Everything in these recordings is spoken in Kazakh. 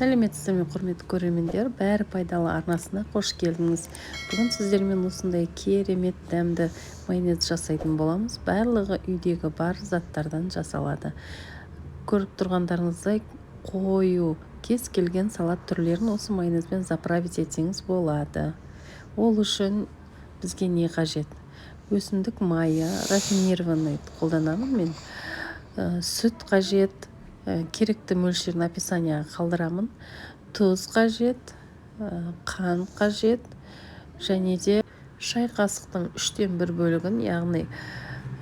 Сәлеметсіздер ме, құрметті көрермендер, бәрі пайдалы арнасына қош келдіңіз. Бүгін сіздермен осындай керемет дәмді майонез жасайтын боламыз. Барлығы үйдегі бар заттардан жасалады. Көріп тұрғандарыңыздай қою кез келген салат түрлерін осы майонезбен заправить етсеңіз болады. Ол үшін бізге не қажет? Өсімдік майы, рафинированный қолданамын мен. Сүт қажет, керекті мөлшерін описанияға қалдырамын. Тұз қажет, қан қажет, және де шай қасықтың 1/3 бөлігін, яғни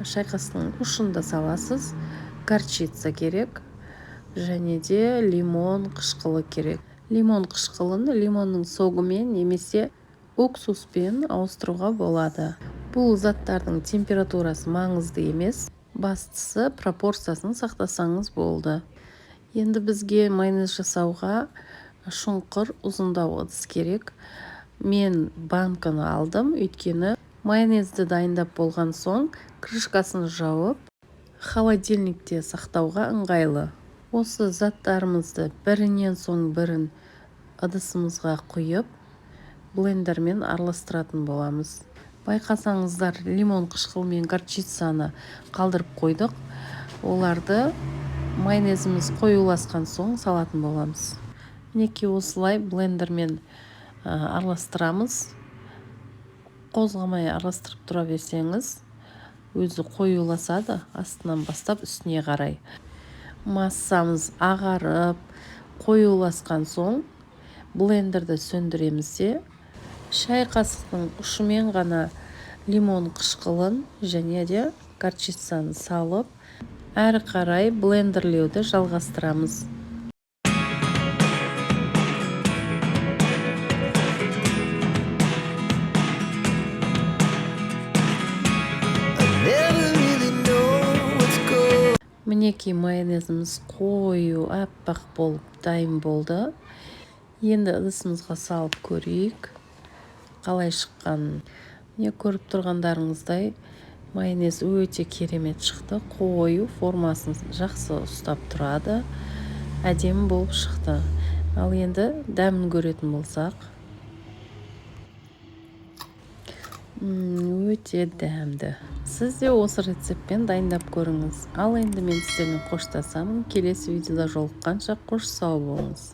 шай қасықтың ұшында саласыз. Горчица керек, және де лимон қышқылы керек. Лимон қышқылын лимонның согымен немесе уксуспен ауыстыруға болады. Бұл заттардың температурасы маңызды емес, бастысы пропорциясын сақтасаңыз болды. Енді бізге майонез жасауға шұңқыр ұзындау ыдыс керек. Мен банканы алдым, өйткені майонезді дайындап болған соң крышкасын жауып, холодильникте сақтауға ыңғайлы. Осы заттарымызды бірінен соң бірін ыдысымызға құйып, блендермен араластыратын боламыз. Байқасаңыздар, лимон қышқылы мен горчицаны қалдырып қойдық. Оларды майонезіміз қоюласқан соң салатын боламыз. Мінекей осылай блендермен араластырамыз. Қозғамай араластырып тұра берсеңіз, өзі қоюласады астынан бастап үстіне қарай. Массамыз ағарып, қоюласқан соң блендерді сөндіреміз де шай қасықтың ұшымен ғана лимон қышқылын және де горчицаны салып, әрі қарай блендерлеуді жалғастырамыз. Мінекей майонезіміз қою, аппақ болып дайын болды. Енді ыдысымызға салып көрейік, қалай шыққанын. Міне көріп тұрғандарыңыздай майонез өте керемет шықты. Қою, формасын жақсы ұстап тұрады. Әдемі болып шықты. Ал енді дәмін көретін болсақ, өте дәмді. Сіз де осы рецептпен дайындап көріңіз. Ал енді мен сіздермен қоштасамын. Келесі видеода жолыққанша қош сау болыңыз.